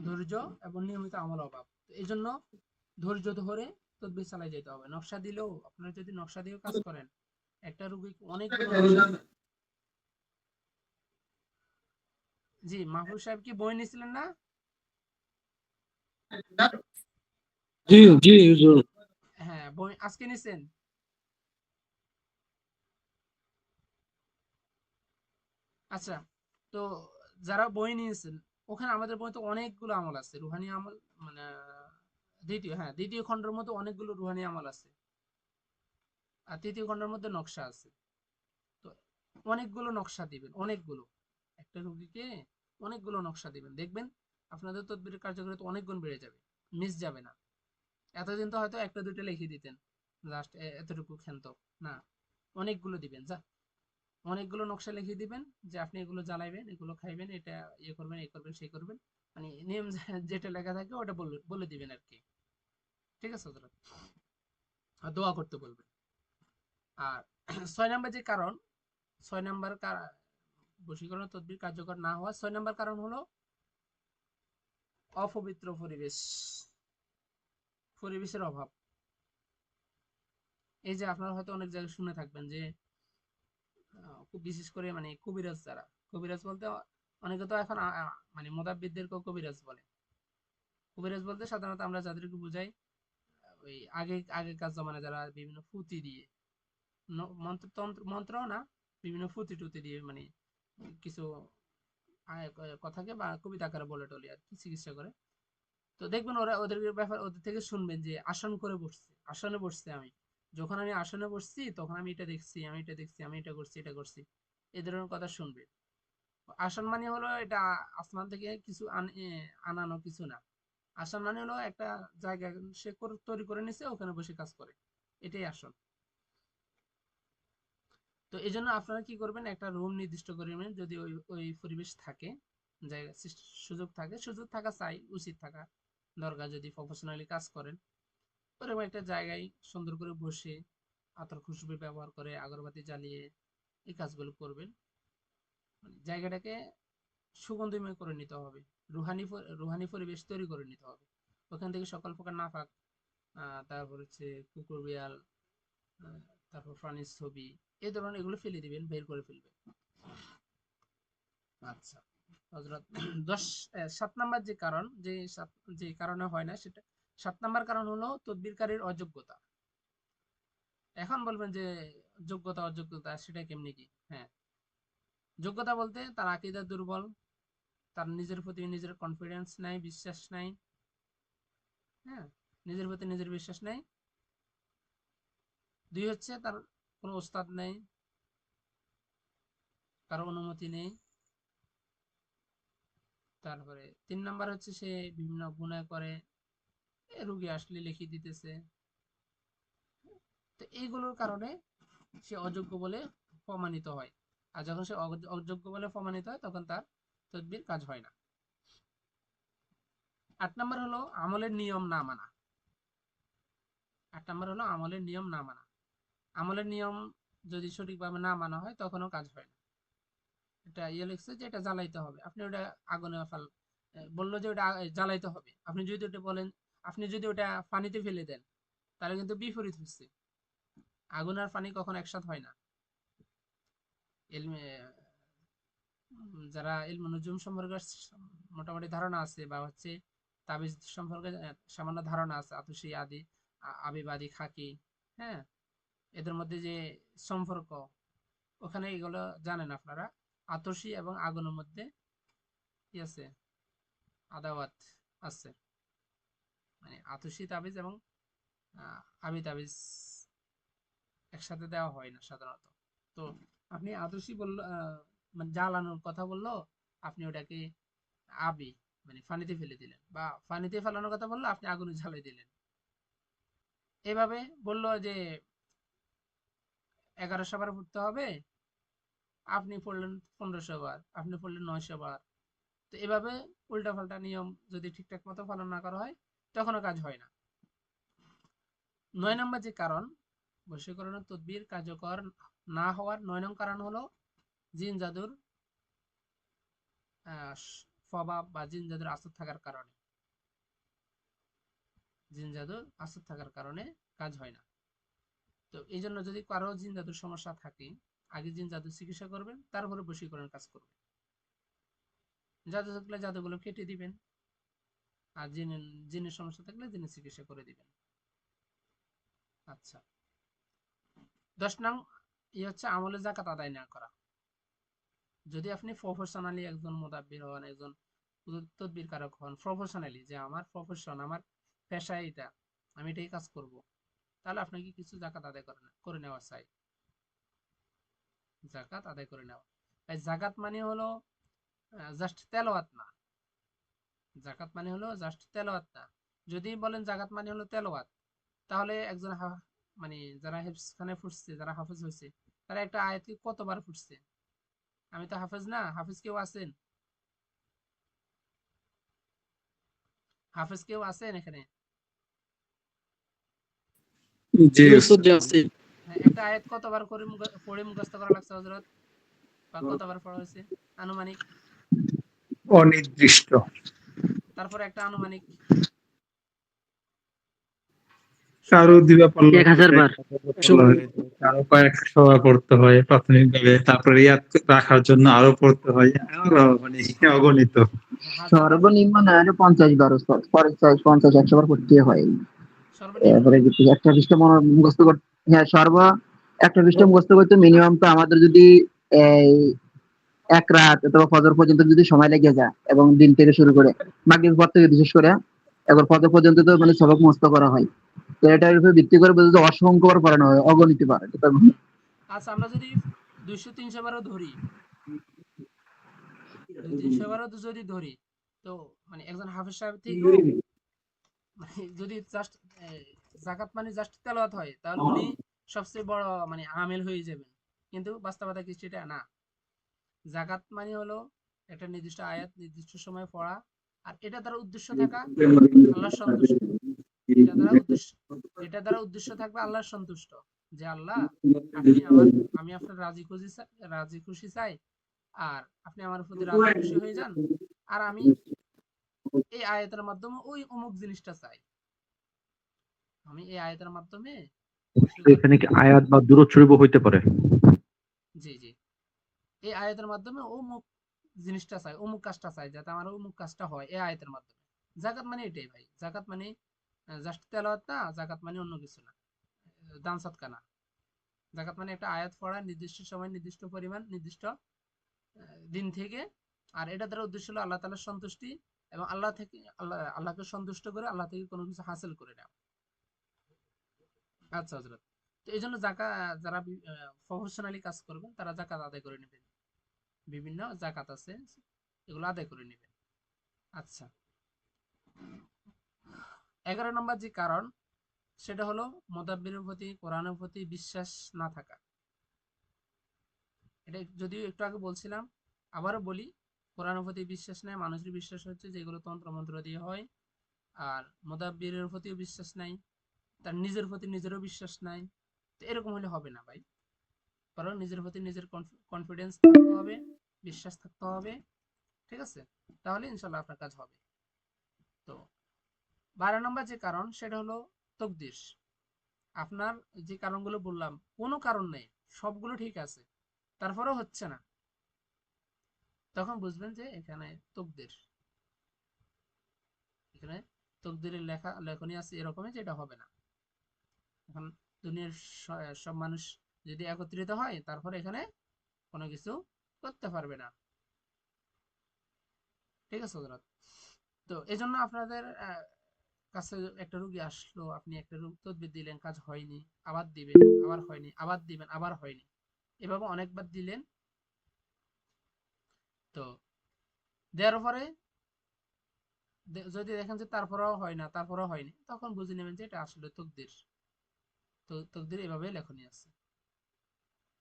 ধৈর্য এবং নিয়মিত আমল অভাব। তো এই জন্য ধৈর্য ধরে তদবির চালাই যেতে হবে। নকশা দিলেও, আপনারা যদি নকশা দিয়েও কাজ করেন, একটা রুগী অনেকগুলো নকশা। জি, মাহফুজ সাহেব কি বই নিছিলেন না? জি জি হুজুর। হ্যাঁ, বই আজকে নিছেন। আচ্ছা, তো যারা বই নিয়েছেন, ওখানে আমাদের বইতে অনেকগুলো আমল আছে, রুহানি আমল, মানে দ্বিতীয় খণ্ডের মধ্যে অনেকগুলো রুহানি আমল আছে, আর তৃতীয় খণ্ডের মধ্যে নকশা আছে। তো অনেকগুলো নকশা দিবেন, অনেকগুলো, একটা রুগীকে অনেকগুলো নকশা দিবেন, দেখবেন আপনাদের তদবিরের কার্যকারিতা অনেক গুণ বেড়ে যাবে, মিস যাবে না। এতদিন তো হয়তো একটা দুইটা লিখে দিতেন, জাস্ট এতটুকু ক্ষান্ত, না, অনেকগুলো দিবেন, যা অনেকগুলো নকশা লিখে দিবেন, যে আপনি এগুলো জ্বালাইবেন, এগুলো খাইবেন, এটা ইয়ে করবেন, এই করবেন, সেই করবেন, মানে নিয়ম যেটা লেখা থাকে ওটা বলে বলে দিবেন আর কি। ঠিক আছে হযরত? আর দোয়া করতে বলবেন। আর 6 নাম্বার যে কারণ, 6 নাম্বার বশীকরণ তদবির কার্যকর না হওয়া 6 নাম্বার কারণ হলো অপবিত্র পরিবেশ, পরিবেশের অভাব। এই যে আপনারা হয়তো অনেক জায়গায় শুনে থাকবেন যে খুব বিশেষ করে মানে কবিরাজ, যারা কবিরাজ বলতে অনেকে তো এখন মানে মোদাব্বিরদেরকেও কবিরাজ বলে। কবিরাজ বলতে সাধারণত আমরা যাদেরকে বুঝাই, ওই আগেকার জমানায় যারা বিভিন্ন ফুতি দিয়ে, মন্ত্র না, বিভিন্ন ফুতি টুতি দিয়ে, মানে কিছু কথাকে বা কবিতা আকারে বলে টলে আর কি চিকিৎসা করে। তো দেখবেন ওরা, ওদের ব্যাপার, ওদের থেকে শুনবেন যে আসন করে বসছে, আসনে বসছে আমি, যখন আমি আসনে বসছি তখন আমি এটা দেখছি, আমি এটা দেখছি, আমি এটা করছি, এটা করছি, এই ধরনের কথা শুনবে। আসন মানে হলো এটা আসমান থেকে কিছু আনানো কিছু না। আসন মানে হলো একটা জায়গা সে তৈরি করে নিছে, ওখানে বসে কাজ করে, এটাই আসন। তো এই জন্য আপনারা কি করবেন, একটা রুম নির্দিষ্ট করে নেবেন, যদি ওই ওই পরিবেশ থাকে, জায়গা সুযোগ থাকে, সুযোগ থাকা চাই, উচিত থাকা দরকার, যদি প্রফেশনালি কাজ করেন, ওরকম একটা জায়গায় সুন্দর করে বসে আতর খুশবু ব্যবহার করে আগরবাতি জ্বালিয়ে এই কাজগুলো করবেন। মানে জায়গাটাকে সুগন্ধিময় করে নিতে হবে, রুহানি পরিবেশ তৈরি করে নিতে হবে। ওখান থেকে সকল প্রকার নাপাক, তারপর হচ্ছে কুকুর বিড়াল, আহ, তারপর প্রাণীর ছবি, এই ধরনের এগুলো ফেলে দিবেন, বের করে ফেলবেন। আচ্ছা হযরত, 7 নাম্বার যে কারণ, যে কারণে হয় না সেটা, 7 নাম্বার কারণ হলো তদবিরকারীর অযোগ্যতা। এখন বলবেন যে যোগ্যতা অযোগ্যতা সেটা কেমনি কি? হ্যাঁ, যোগ্যতা বলতে তার আকীদা দুর্বল, তার নিজের প্রতি নিজের কনফিডেন্স নাই, বিশ্বাস নাই। হ্যাঁ, নিজের প্রতি নিজের বিশ্বাস নাই। 2 হচ্ছে তার কোনো ওস্তাদ নেই, কারো অনুমতি নেই। তারপরে 3 নাম্বার হচ্ছে সে বিভিন্ন গুনাহ করে, রুগী আসলে লিখে দিতেছে। তো এইগুলোর কারণে সে অযোগ্য বলে প্রমাণিত হয়। আর যখন সে অযোগ্য বলে প্রমাণিত হয়, তখন তার তদবির কাজ হয় না। 8 নাম্বার হলো আমলের নিয়ম না মানা। 8 নাম্বার হলো আমলের নিয়ম না মানা। আমলের নিয়ম যদি সঠিকভাবে না মানা হয়, তখনও কাজ হয় না। এটা ইয়ে লিখছে যে এটা জ্বালাইতে হবে, আপনি ওটা আগুনে বললো যে ওটা জ্বালাইতে হবে, আপনি যদি ওটা বলেন, আপনি যদি ওটা পানিতে ফেলে দেন, তাহলে কিন্তু বিপরীত হচ্ছে। আগুন আর পানি কখনো একসাথে হয় না। এলমে যারা ইলমে নুজুম সম্পর্কে মোটামুটি ধারণা আছে, বা হচ্ছে তাবিজ সম্পর্কে সামান্য ধারণা আছে, আতসী আদি, আবিব আদি, খাকি, হ্যাঁ, এদের মধ্যে যে সম্পর্ক, ওখানে এগুলো জানেন আপনারা, আতসী এবং আগুনের মধ্যে কি আছে, আদাওয়াত আছে। মানে আতসী তাবিজ এবং আবি তাবিজ একসাথে দেওয়া হয় না সাধারণত। তো আপনি আতসী বলল, মানে জ্বালানোর কথা বললো, আপনি ওটাকে আবি মানে পানিতে ফেলে দিলেন, বা পানিতে ফেলানোর কথা বললো আপনি আগুনে জ্বালিয়ে দিলেন। এভাবে বললো যে 1100 বার পড়তে হবে, আপনি পড়লেন 1500 বার, আপনি পড়লেন 900 বার। তো এভাবে উল্টাপাল্টা নিয়ম যদি ঠিকঠাক মতো পালন না করা হয় তখনও কাজ হয় না। 9 নম্বর যে কারণ বশীকরণের তদবির কার্যকর না হওয়ার 9 নং কারণ হলো জিন জাদুর প্রভাব বা জিন জাদুর আসর থাকার কারণে। জিন জাদুর আসর থাকার কারণে কাজ হয় না। তো এই জন্য যদি কারো জিন জাদুর সমস্যা থাকে, আগে জিন জাদুর চিকিৎসা করবেন, তারপরে বশীকরণের কাজ করবেন। জাদু থাকলে জাদুগুলো কেটে দিবেন, আর জিনের সমস্যা থাকলে জিনের চিকিৎসা করে দিবেন। আচ্ছা, 10 নং হচ্ছে আমলে জাকাত আদায় না করা। যদি আপনি প্রফেশনালি একজন মুদাব্বির হন, একজন তদবির কারক হন, প্রফেশনালি যে আমার প্রফেশন, আমার পেশা এটা, আমি এটাই কাজ করব, তাহলে আপনাকে কিছু জাকাত আদায় করে নেওয়া চাই। জাকাত আদায় করে নেওয়া। তাই জাকাত মানে হলো জাস্ট তেলাওয়াত না। জাকাত মানে হলো জাস্ট তেলাওয়াত না। যদি বলেন জাকাত মানে হলো তেলাওয়াত, তাহলে একজন মানে যারা হেফজখানে পড়ছে, যারা হাফেজ হয়েছে, তারা একটা আয়াতকে কতবার পড়ছে? আমি তো হাফেজ না, হাফেজ কেউ আছেন? হাফেজ কেউ আছেন এখানে? জি হুজুর, জি আছি। হ্যাঁ, একটা আয়াত কতবার করে পড়ে মুখস্থ করা লাগছে হযরত, বা কতবার পড়া হয়েছে আনুমানিক? অনির্দিষ্ট। তারপর একটা আনুমানিক কারো সংখ্যা। দিবা পাল্লা 1000 বার। কারো কয়েকশো বার পড়তে হয় প্রাথমিকভাবে, তারপরে ইয়াদ রাখার জন্য আরো পড়তে হয়, আরো মানে অগণিত। হ্যাঁ, 1000 বার। সর্বনিম্ন না হলে 50 বার, 50-50 করতে হয়। সর্বনিম্ন। এরপরে যদি একটা পৃষ্ঠা মুখস্থ করতে, হ্যাঁ একটা পৃষ্ঠা মুখস্থ করতে মিনিমাম তো আমাদের যদি এই এক রাত অথবা ফজর পর্যন্ত যদি সময় লেগে যায়, এবং দিন থেকে শুরু করে মাগরিব পর থেকে বিশেষ করে একবার ফজর পর্যন্ত তো মানে সবক মুখস্থ করা হয়। তো এটার উপর ভিত্তি করে বলতে অসংখ্য বার পড়ানো হয়, অগণিত বার। হুম। আচ্ছা, আমরা যদি 200-300 বারও ধরি, 200-300 বারও যদি ধরি, তো মানে একজন হাফেজ সাহেব থেকেও মানে যদি জাস্ট জাকাত মানে জাস্ট তেলাওয়াত হয়, তাহলে উনি সবচেয়ে বড় মানে আমেল হয়ে যাবেন। কিন্তু বাস্তবতা কি সেটা না। জাকাত মানে হলো একটা নির্দিষ্ট আয়াত নির্দিষ্ট সময় পড়া, আর এটা দ্বারা উদ্দেশ্য থাকা আল্লাহর সন্তুষ্ট। এটা দ্বারা উদ্দেশ্য এটা দ্বারা উদ্দেশ্য থাকবে আল্লাহর সন্তুষ্ট, যে আল্লাহ, আপনি আমার, আমি আপনার রাজি খুশি চাই, আর আপনি আমার প্রতি রাজি খুশি হয়ে যান, আর আমি এই আয়াতের মাধ্যমে ওই অমুক জিনিসটা চাই। আমি এই আয়াতের মাধ্যমে এখানে কি আয়াত বা দূরত শরীফও হইতে পারে? জি জি, এই আয়াতের মাধ্যমে অমুক জিনিসটা চাই, অমুক কাজটা চাই, যাতে আমার অমুক কাজটা হয় এই আয়াতের মাধ্যমে। জাকাত মানে এটাই ভাই। জাকাত মানে জাস্ট তেলাওয়াত না, জাকাত মানে অন্য কিছু না, দান সদকা না। জাকাত মানে একটা আয়াত পড়া নির্দিষ্ট সময়, নির্দিষ্ট পরিমাণ, নির্দিষ্ট দিন থেকে। আর এটা দ্বারা উদ্দেশ্য হলো আল্লাহ তাআলার সন্তুষ্টি, এবং আল্লাহকে সন্তুষ্ট করে আল্লাহ থেকে কোনো কিছু হাসিল করে নেওয়া। আচ্ছা হযরত, তো এই জন্য যারা প্রফেশনালি কাজ করবেন তারা জাকাত আদায় করে নেবেন। বিভিন্ন জাকাত আছে, এগুলো আদায় করে নেবেন। আচ্ছা, 11 নম্বর যে কারণ, সেটা হলো মুদাব্বিরের প্রতি, কোরআনের প্রতি বিশ্বাস না থাকা। এটা যদিও একটু আগে বলছিলাম, আবারও বলি। কোরআনের প্রতি বিশ্বাস নেই, মানুষের বিশ্বাস হচ্ছে যেগুলো তন্ত্র মন্ত্র দিয়ে হয়। আর মুদাব্বিরের প্রতিও বিশ্বাস নাই, তার নিজের প্রতি নিজেরও বিশ্বাস নাই। তো এরকম হলে হবে না ভাই। কারণ নিজের প্রতি নিজের কনফিডেন্স থাকতে হবে, বিশ্বাস থাকতে হবে। ঠিক আছে, তাহলে ইনশাল্লাহ আপনার কাজ হবে। তো 12 নম্বর যে কারণ, সেটা হলো তকদির। আপনার যে কারণগুলো বললাম, কোনো কারণ নেই, সবগুলো ঠিক আছে, তারপরেও হচ্ছে না, তখন বুঝবেন যে এখানে তকদির, এখানে তকদিরের লেখনী আছে এরকমই, যেটা হবে না। এখন দুনিয়ার সব মানুষ যদি একত্রিত হয়, তারপরে এখানে কোনো কিছু করতে পারবে না। ঠিক আছে হযরত? তো এই জন্য আপনাদের কাছে একটা রোগী আসলো, আপনি একটা তদবির দিলেন, কাজ হয়নি, আবার দিবেন, আবার হয়নি, আবার দিবেন, আবার হয়নি, এভাবে অনেকবার দিলেন। তো দেওয়ার পরে যদি দেখেন যে তারপরেও হয় না, তারপরেও হয়নি, তখন বুঝে নেবেন যে এটা আসলে তকদির। তো তকদির এভাবে লেখনি আছে।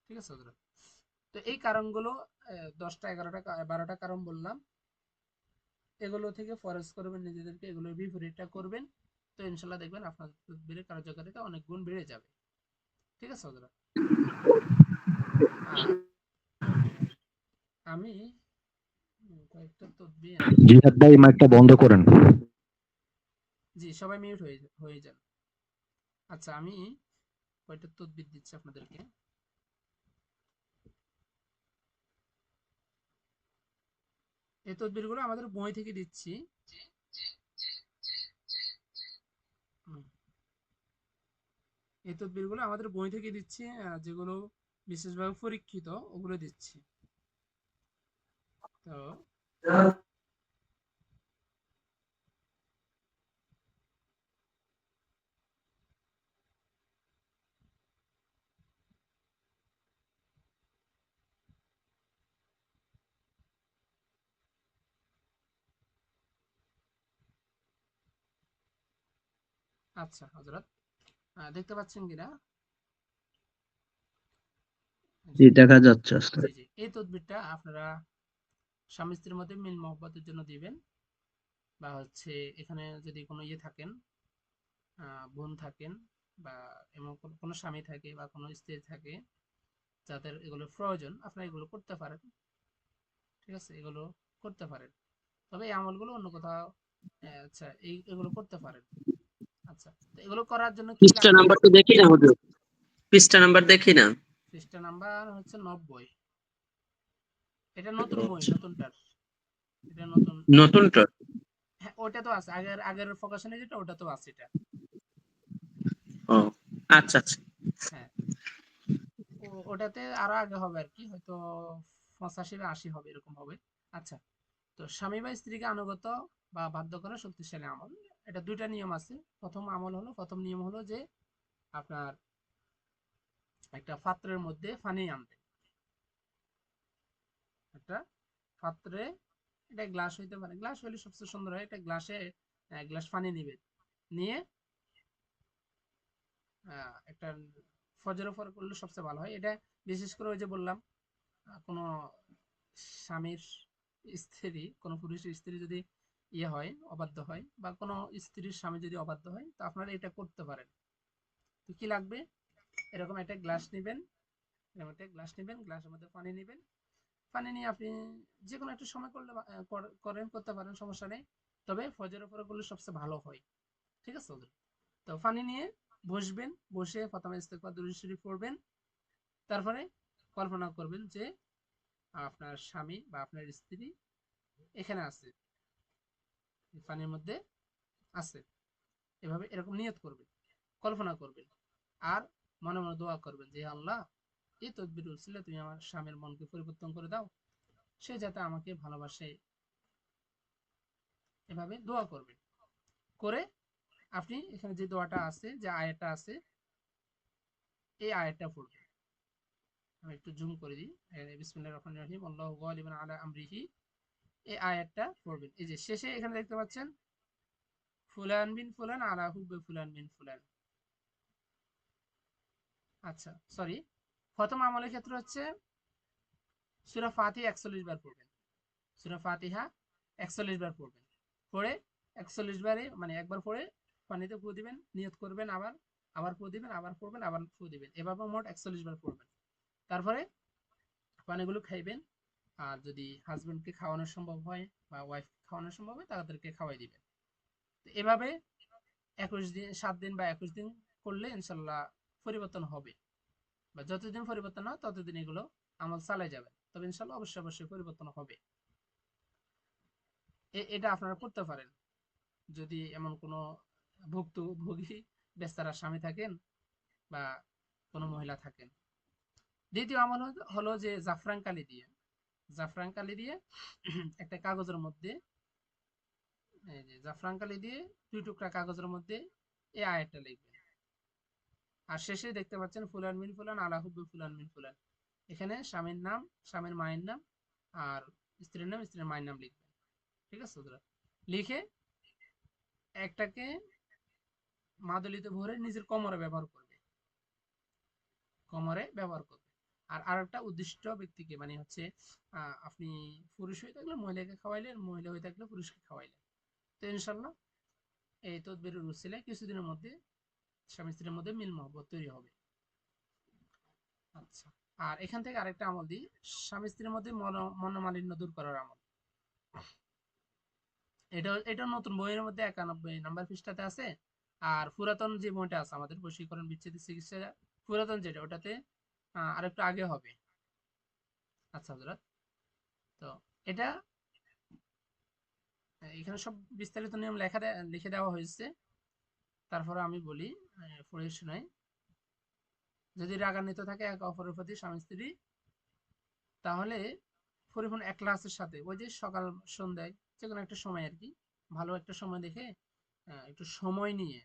ঠিক আছে বন্ধুরা? তো এই কারণগুলো 10টা 11টা 12টা কারণ বললাম, এগুলো থেকে ফরেজ করবেন নিজেদেরকে, এগুলোর বিপরীতটা করবেন। তো ইনশাল্লাহ দেখবেন আপনার তদবিরের কার্যকারিতা অনেক গুণ বেড়ে যাবে। ঠিক আছে বন্ধুরা? আর আমি কয়েকটা তদবির। জিহাদ ভাই মাইকটা বন্ধ করেন। জি, সবাই মিউট হয়ে হয়ে যান। আচ্ছা, আমি কয়েকটা তদবির দিচ্ছি আপনাদেরকে। এই তদবিরগুলো আমাদের বই থেকে দিচ্ছি। হুম, এই তদবিরগুলো আমাদের বই থেকে দিচ্ছি, যেগুলো বিশেষভাবে পরীক্ষিত ওগুলো দিচ্ছি। তো আচ্ছা হযরত, দেখতে পাচ্ছেন কিনা? জি, দেখা যাচ্ছে জি আস্তে। জি, এই তদবিরটা আপনারা স্বামী স্ত্রীর মধ্যে মিল মহব্বতের জন্য দিবেন, বা হচ্ছে এখানে যদি কোনো ইয়ে থাকেন, বোন থাকেন, বা এমন কোনো স্বামী থাকে বা কোনো স্ত্রী থাকে যাদের এগুলো প্রয়োজন, আপনারা এগুলো করতে পারেন। ঠিক আছে, এগুলো করতে পারেন। তবে এই আমলগুলো অন্য কোথাও, আচ্ছা, এগুলো করতে পারেন। আচ্ছা, তো এগুলো করার জন্য কি পৃষ্ঠা লাগবে? নাম্বার তো দেখি না হুজুর, পৃষ্ঠা নাম্বার দেখি না। পৃষ্ঠা নাম্বার হচ্ছে 90। এটা নতুন বই, আচ্ছা, নতুনটার। এটা নতুন। নতুনটা। হ্যাঁ, ওটা তো আছে, আগের আগের প্রকাশনে যেটা ওটা তো আছে এটা। ও আচ্ছা আচ্ছা। হ্যাঁ, ওটাতে আরো আগে হবে আর কি, হয়তো 85 বা 80 হবে, এরকম হবে। আচ্ছা, তো স্বামী বা স্ত্রীকে আনুগত্য বা বাধ্য করা শক্তিশালী আমল। এটা দুইটা নিয়ম আছে। প্রথম নিয়ম হলো যে আপনার একটা পাত্রের মধ্যে পানি আনবেন। একটা পাত্রে, এটা গ্লাস হইতে পারে, গ্লাস হইলে সবচেয়ে সুন্দর হয়। একটা গ্লাসে এক গ্লাস পানি নিবেন, নিয়ে একটা ফজরের পর করলে সবচেয়ে ভালো হয়। এটা বিশেষ করে ওই যে বললাম, কোনো স্বামীর স্ত্রী, কোনো পুরুষের স্ত্রী যদি ইয়ে হয়, অবাধ্য হয়, বা কোনো স্ত্রীর স্বামী যদি অবাধ্য হয়, তো আপনারা এটা করতে পারেন। তো কি লাগবে? এরকম একটা গ্লাস নেবেন, এরকম একটা গ্লাস নেবেন, গ্লাসের মধ্যে পানি নেবেন। পানি নিয়ে আপনি যে কোনো একটা সময় করলে করতে পারেন, সমস্যা নেই। তবে ফজরের পরে করলে সবচেয়ে ভালো হয়। ঠিক আছে ওদের? তো পানি নিয়ে বসবেন, বসে প্রথমে ইস্তেগফার দুরূদ শরীফ পড়বেন। তারপরে কল্পনা করবেন যে আপনার স্বামী বা আপনার স্ত্রী এখানে আছে, পানির মধ্যে আছে। এভাবে এরকম নিয়ত করবেন, কল্পনা করবেন, আর মনে মনে দোয়া করবেন যে আল্লাহ, এই তদবির উসিলে তুমি আমার স্বামীর মনকে পরিবর্তন করে দাও, সে যাতে আমাকে ভালোবাসে। এভাবে দোয়া করবেন। করে আপনি এখানে যে দোয়াটা আছে, যে আয়াতটা আছে, এই আয়াতটা পড়বেন। আমি একটু জুম করে দিই। বিসমিল্লাহির রহমানির রহিম, আল্লাহু গালিবুন আলা আমরিহি। এই আয়াতটা পড়বেন। এই যে শেষে এখানে দেখতে পাচ্ছেন, ফুলান বিন ফুলান আলা হুব্বে ফুলান বিন ফুলান। আচ্ছা, সরি, প্রথম আমলের ক্ষেত্রে হচ্ছে সূরা ফাতিহা 41 বার পড়বেন। সূরা ফাতিহা 41 বার পড়বেন। পড়ে 41 বারে, মানে একবার পড়ে পানিতে ফু দিবেন, নিয়ত করবেন, আবার আবার ফু দিবেন, আবার পড়বেন, আবার ফু দিবেন, এভাবে মোট 41 বার পড়বেন। তারপরে পানিগুলো খাইবেন। আর যদি হাজবেন্ডকে খাওয়ানো সম্ভব হয় বা ওয়াইফ খাওয়ানো সম্ভব হয়, তাদেরকে খাওয়াই দিবেন। তো এভাবে 21 দিন, 7 দিন বা 21 দিন করলে ইনশাল্লাহ পরিবর্তন হবে। বা যতদিন পরিবর্তন হয় ততদিন এগুলো আমল চালাই যাবেন, তবে ইনশাল্লাহ অবশ্যই অবশ্যই পরিবর্তন হবে। এটা আপনারা করতে পারেন যদি এমন কোনো ভুক্তভোগী বেচারা স্বামী থাকেন বা কোনো মহিলা থাকেন। দ্বিতীয় আমল হলো যে জাফরান কালি দিয়ে, জাফরান কালি দিয়ে একটা কাগজের মধ্যে এই যে জাফরান কালি দিয়ে 2 টুকরা কাগজের মধ্যে এই আয়াতটা লিখবেন। আর শেষে দেখতে পাচ্ছেন ফুলান মিন ফুলান আলা হুব্বি ফুলান মিন ফুলান। এখানে স্বামীর নাম, স্বামীর মায়ের নাম আর স্ত্রীর নাম, স্ত্রীর মায়ের নাম লিখবেন। ঠিক আছে বন্ধুরা? লিখে একটাকে মাদুলিতে ভরে নিজের কোমরে ব্যবহার করবে, কোমরে ব্যবহার করবে। আর আরেকটা উদ্দিষ্ট ব্যক্তিকে, মানে হচ্ছে আপনি পুরুষ হয়ে থাকলে মহিলাকে খাওয়াইলেন, মহিলা হয়ে থাকলে পুরুষকে খাওয়াইলেন। তো ইনশাল্লাহ এই তদবিরের উসিলে কিছুদিনের মধ্যে স্বামী স্ত্রীর মধ্যে মিল মহব্বত তৈরি হবে। আচ্ছা, আর এখান থেকে আরেকটা আমল দিই, স্বামী স্ত্রীর মধ্যে মনোমালিন্য দূর করার আমল। এটা নতুন বইয়ের মধ্যে 91 নাম্বার পৃষ্ঠাতে আছে। আর পুরাতন যে বইটা আছে আমাদের বশীকরণ বিচ্ছেদ চিকিৎসা, পুরাতন যেটা ওটাতে আরেকটু আগে হবে। আচ্ছা হযরত, তো এটা এখানে সব বিস্তারিত নিয়ম লিখে দেওয়া হয়েছে। তারপরে আমি বলি, পড়ে শোনাই। যদি রাগান্বিত থাকে এক অপরের প্রতি স্বামী স্ত্রী, তাহলে পরিপূর্ণ এখলাসের সাথে ওই যে সকাল সন্ধ্যায় যে কোনো একটা সময় আর কি, ভালো একটা সময় দেখে একটু সময় নিয়ে,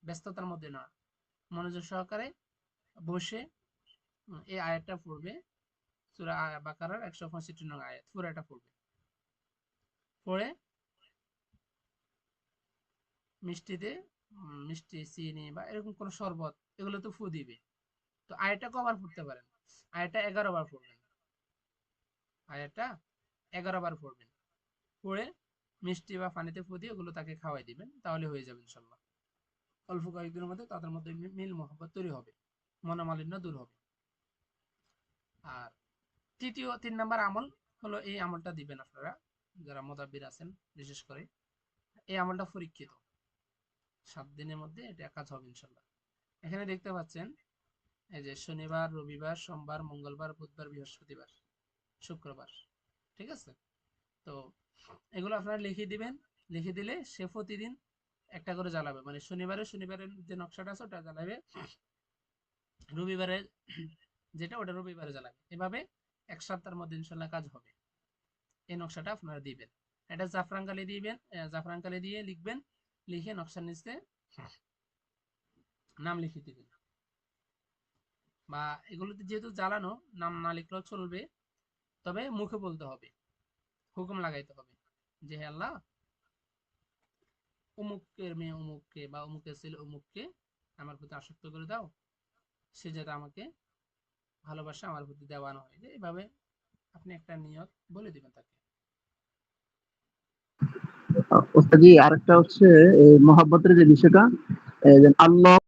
ব্যস্ততার মধ্যে না, মনোযোগ সহকারে বসে এই আয়াতটা পড়বে। সূরা বাকারার 165 নং আয়াত পুরোটা পড়বে। পড়ে মিষ্টিতে মিষ্টি, চিনি বা এরকম কোনো শরবত এগুলো তো ফু দিবে। তো আয়াতটা কবার পড়তে পারেন? আয়াতটা 11 বার পড়বেন। আয়াতটা 11 বার পড়বেন। পড়ে মিষ্টি বা পানিতে ফু দিয়ে ওগুলো তাকে খাওয়াই দিবেন, তাহলে হয়ে যাবে ইনশাল্লাহ। অল্প কয়েকদিনের মধ্যে তাদের মধ্যে মিল মহব্বত তৈরি হবে, মনোমালিন্য দূর হবে। আর 3 নাম্বার আমল হলো, এই আমলটা দিবেন আপনারা যারা মুতাব্বির আছেন, বিশেষ করে এই আমলটা পরীক্ষিত, 7 দিনের মধ্যে এটা কাজ হবে ইনশাল্লাহ। এখানে দেখতে পাচ্ছেন এই যে শনিবার, রবিবার, সোমবার, মঙ্গলবার, বুধবার, বৃহস্পতিবার, শুক্রবার। ঠিক আছে? তো এগুলো আপনারা লিখে দিবেন। লিখে দিলে সে প্রতিদিন একটা করে জ্বালাবে, মানে শনিবারের যে নকশাটা আছে ওটা জ্বালাবে, রবিবারে যেটা ওটা রবিবারে জ্বালাবে। এভাবে 1 সপ্তাহের মধ্যে ইনশাল্লাহ কাজ হবে। এই নকশাটা আপনারা দিবেন। এটা জাফরান কালি দিবেন, জাফরান কালি দিয়ে লিখবেন। লিখে নকশার নিচে নাম লিখে দিবেন। বা এগুলোতে যেহেতু জ্বালানো, নাম না লিখলেও চলবে, তবে মুখে বলতে হবে, হুকুম লাগাইতে হবে যে হে আল্লাহ, অমুকের মেয়ে অমুককে বা অমুকের ছেলে অমুককে আমার প্রতি আসক্ত করে দাও, সে যাতে আমাকে ভালোবাসা আমার প্রতি দেওয়ানো হয়। যে এভাবে আপনি একটা নিয়ত বলে দিবেন তাকে। ওস্তাদ জি, আরেকটা হচ্ছে এই মহব্বতের যে বিষয়টা, আল্লাহ